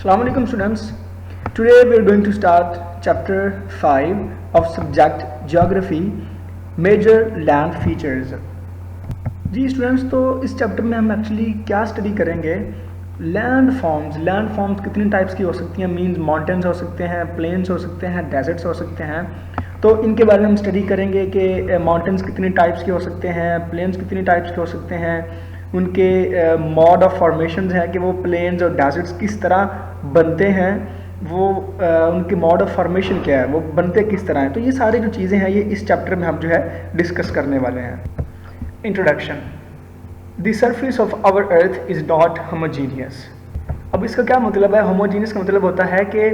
Assalamu alaikum students. Today we are going to start chapter 5 of subject geography, major land features. Ji students, तो इस chapter में हम actually क्या study करेंगे? Land forms कितनी types की हो सकती हैं? मींस माउंटेन्स हो सकते हैं, प्लेन्स हो सकते हैं, डेजर्ट्स हो सकते हैं। तो इनके बारे में हम स्टडी करेंगे कि माउंटेन्स कितनी टाइप्स के हो सकते हैं, प्लेन्स कितनी टाइप्स के हो सकते हैं, उनके मॉड ऑफ फॉर्मेशंस हैं कि वो प्लेन्स और डेजर्ट्स किस तरह बनते हैं, वो उनके मॉड ऑफ फॉर्मेशन क्या है, वो बनते किस तरह हैं। तो ये सारी जो चीज़ें हैं ये इस चैप्टर में हम जो है डिस्कस करने वाले हैं। Introduction. The surface of our earth is not homogeneous. अब इसका क्या मतलब है? होमोजीनियस का मतलब होता है कि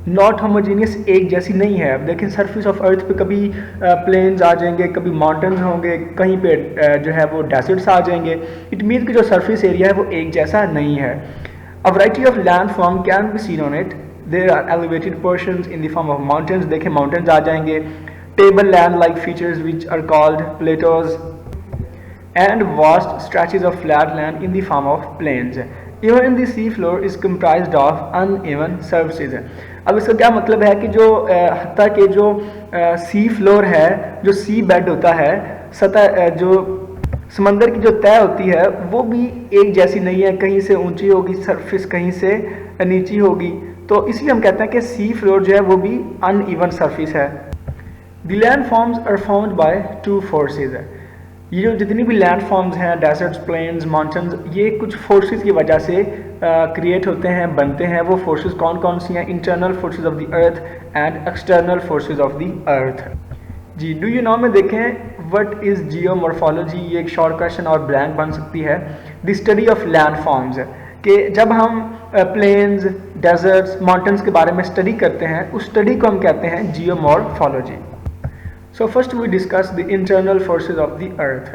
नॉट होमोजीनियस, एक जैसी नहीं है। अब देखिए सरफेस ऑफ अर्थ पे कभी प्लेन्स आ जाएंगे, कभी माउंटेन्स होंगे, कहीं पे जो है वो डेजर्ट्स आ जाएंगे। इट मीन्स कि जो सरफेस एरिया है वो एक जैसा नहीं है। A variety of land form can be seen on it. There are elevated portions in the form of mountains. देखें माउंटेन्स आ जाएंगे, table land like features which are called plateaus, and vast stretches of flat land in the form of plains. Even in the sea floor is comprised of uneven surfaces. अब इसका क्या मतलब है कि जो हत्ता के जो सी फ्लोर है, जो सी बेड होता है, सतह जो समंदर की जो तय होती है वो भी एक जैसी नहीं है। कहीं से ऊंची होगी सरफेस, कहीं से नीची होगी। तो इसलिए हम कहते हैं कि सी फ्लोर जो है वो भी अनइवन सरफेस है। The land forms are found by two forces. ये जो जितनी भी लैंड फॉर्म्स हैं, डेजर्ट्स, प्लेन्स, माउंटेन्स, ये कुछ फोर्सेस की वजह से क्रिएट होते हैं, बनते हैं। वो फोर्सेस कौन कौन सी हैं? Internal forces of the earth and external forces of the earth. जी, डू यू नो में देखें व्हाट इज़ जियोमॉर्फोलॉजी। ये एक शॉर्ट क्वेश्चन और ब्लैंक बन सकती है। The study of land forms, कि जब हम प्लेन्स, डेजर्ट्स, माउंटेन्स के बारे में स्टडी करते हैं, उस स्टडी को हम कहते हैं geomorphology. So first we discuss the internal forces of the earth.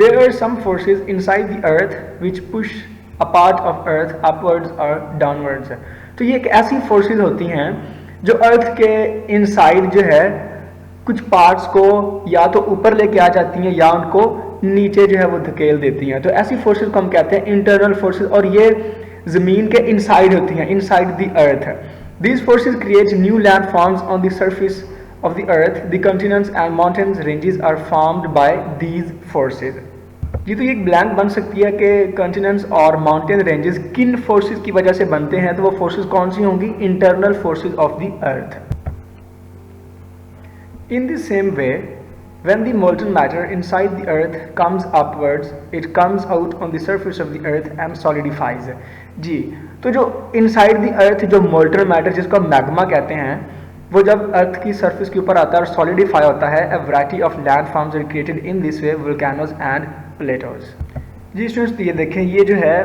There are some forces inside the earth which push a part of earth upwards or downwards. तो ये एक ऐसी forces होती हैं जो earth के inside जो है कुछ parts को या तो ऊपर लेके आ जाती हैं या उनको नीचे जो है वो धकेल देती हैं। तो ऐसी forces को हम कहते हैं internal forces, और ये ज़मीन के inside होती हैं, inside the earth. These forces create new landforms on the surface of the earth. The continents and mountains ranges are formed by these forces. ये तो एक ब्लैंक बन सकती है कि कंटिनेंट्स और माउंटेन रेंजेस किन फोर्सेस की वजह से बनते हैं। तो वो फोर्सेस कौन सी होंगी? Internal forces of the earth. In the same way, when the molten matter inside the earth comes upwards, it comes out on the surface of the earth and solidifies. जी, तो जो inside the earth जो molten matter जिसको magma कहते हैं, वो जब अर्थ की surface के ऊपर आता है और सॉलिडिफाई होता है। A variety of land forms are created in this way, volcanoes and plateaus. जी स्टूडेंट्स, ये देखें, ये जो है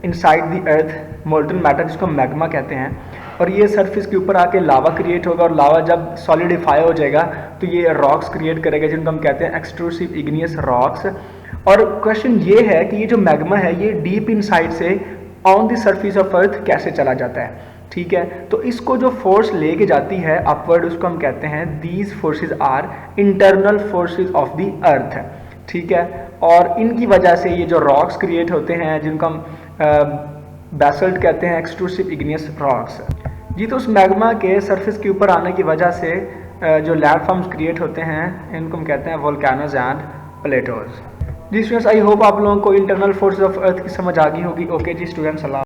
inside the earth molten matter जिसको मैग्मा कहते हैं, और ये सरफेस के ऊपर आके लावा क्रिएट होगा, और लावा जब सॉलिडिफाई हो जाएगा तो ये रॉक्स क्रिएट करेगा जिनको हम कहते हैं एक्सट्रूसिव इग्नियस रॉक्स। और क्वेश्चन ये है कि ये जो मैग्मा है ये डीप इनसाइड से on the surface of earth कैसे चला जाता है। ठीक है, तो इसको जो फोर्स लेके जाती है अपवर्ड, उसको हम कहते हैं these forces are internal forces of the earth. ठीक है, और इनकी वजह से ये जो रॉक्स क्रिएट होते हैं जिनको हम बेसल्ट कहते हैं, एक्सट्रूसिव इग्नियस रॉक्स। जी, तो उस मैग्मा के सरफेस के ऊपर आने की वजह से जो लैंडफॉर्म्स क्रिएट होते हैं इनको हम कहते हैं वोल्केनोज एंड प्लेटोज। जी स्टूडेंट्स, आई होप आप लोगों को इंटरनल फोर्सेस ऑफ अर्थ की समझ आ गई होगी। ओके जी स्टूडेंट्स,